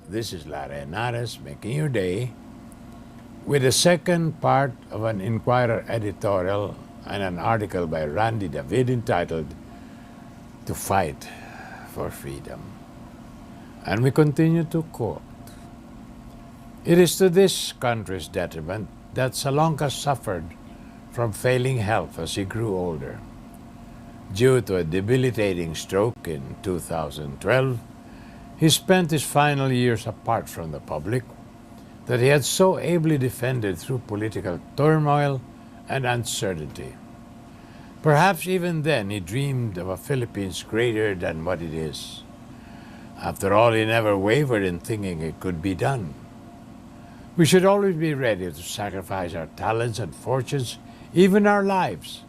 This is Lara Henares making your day with the second part of an Inquirer editorial and an article by Randy David entitled "To Fight for Freedom." And we continue to quote, "It is to this country's detriment that Salonga suffered from failing health as he grew older. Due to a debilitating stroke in 2012, he spent his final years apart from the public that he had so ably defended through political turmoil and uncertainty. Perhaps even then he dreamed of a Philippines greater than what it is. After all, he never wavered in thinking it could be done. We should always be ready to sacrifice our talents and fortunes, even our lives,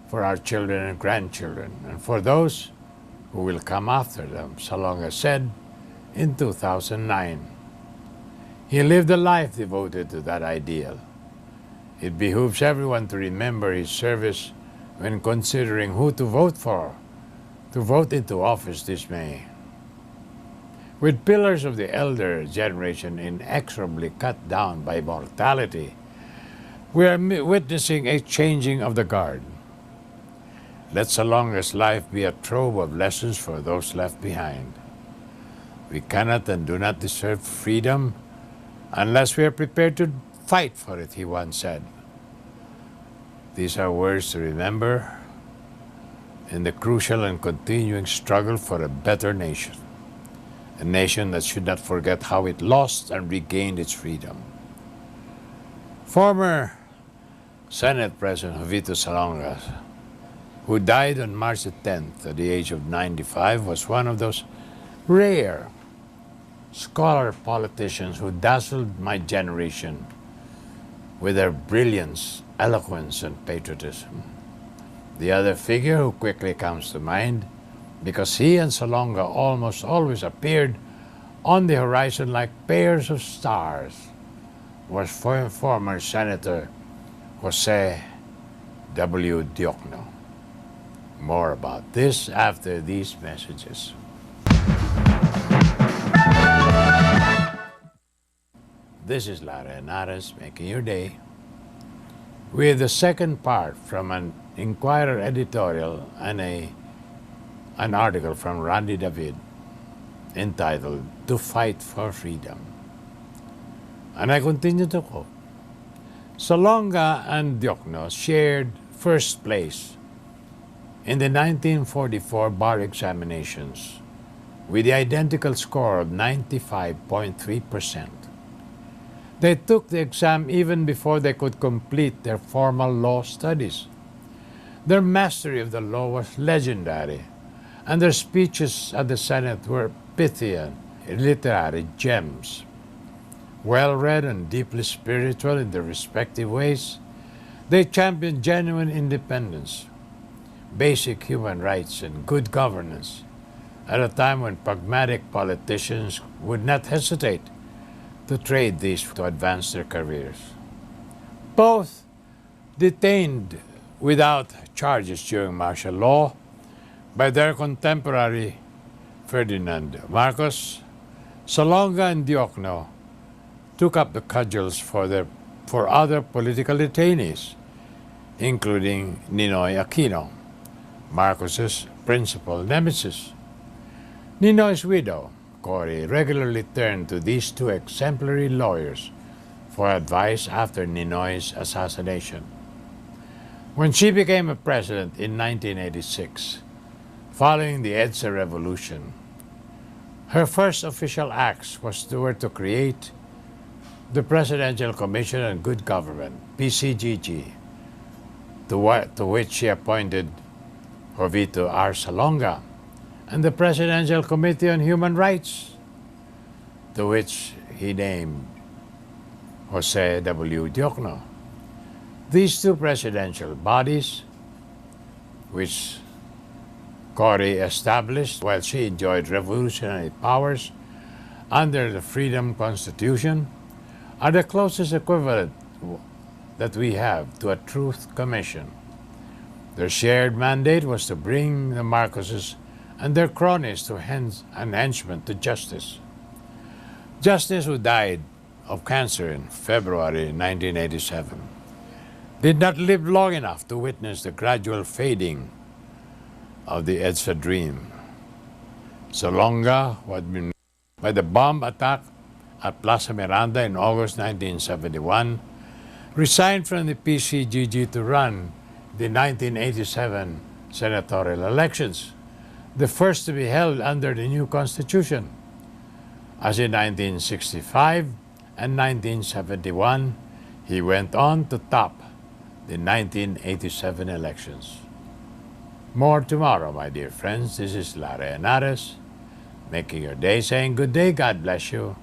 for our children and grandchildren, and for those who will come after them," Salonga said in 2009. He lived a life devoted to that ideal. It behooves everyone to remember his service when considering who to vote for, to vote into office this May. With pillars of the elder generation inexorably cut down by mortality, we are witnessing a changing of the guard. Let Salonga's life be a trove of lessons for those left behind. We cannot and do not deserve freedom unless we are prepared to fight for it, he once said. These are words to remember in the crucial and continuing struggle for a better nation, a nation that should not forget how it lost and regained its freedom. Former Senate President Jovito Salonga, who died on March the 10th at the age of 95, was one of those rare scholar politicians who dazzled my generation with their brilliance, eloquence, and patriotism. The other figure who quickly comes to mind, because he and Salonga almost always appeared on the horizon like pairs of stars, was former Senator Jose W. Diokno. More about this after these messages. This is Lara Henares making your day with the second part from an Inquirer editorial and an article from Randy David entitled "To Fight for Freedom." And I continue to quote, "Salonga and Diokno shared first place in the 1944 bar examinations with the identical score of 95.3%. They took the exam even before they could complete their formal law studies. Their mastery of the law was legendary, and their speeches at the Senate were pithy and literary gems. Well-read and deeply spiritual in their respective ways, they championed genuine independence, basic human rights, and good governance at a time when pragmatic politicians would not hesitate to trade these to advance their careers. Both detained without charges during martial law by their contemporary Ferdinand Marcos, Salonga and Diokno took up the cudgels for other political detainees, including Ninoy Aquino, Marcos's principal nemesis. Ninoy's widow, Cory, regularly turned to these two exemplary lawyers for advice after Ninoy's assassination. When she became a president in 1986, following the EDSA revolution, her first official acts were to create the Presidential Commission on Good Government, PCGG, to which she appointed Jovito R. Salonga, and the Presidential Committee on Human Rights, to which he named Jose W. Diokno. These two presidential bodies, which Cory established while she enjoyed revolutionary powers under the Freedom Constitution, are the closest equivalent that we have to a Truth Commission. Their shared mandate was to bring the Marcoses and their cronies to an henchman to justice. Justice, who died of cancer in February 1987, did not live long enough to witness the gradual fading of the EDSA dream. Salonga, who had been by the bomb attack at Plaza Miranda in August 1971, resigned from the PCGG to run the 1987 senatorial elections, the first to be held under the new Constitution. As in 1965 and 1971, he went on to top the 1987 elections. More tomorrow, my dear friends. This is Larry Henares, making your day, saying good day, God bless you.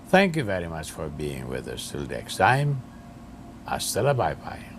Thank you very much for being with us. Till next time, hasta la bye-bye.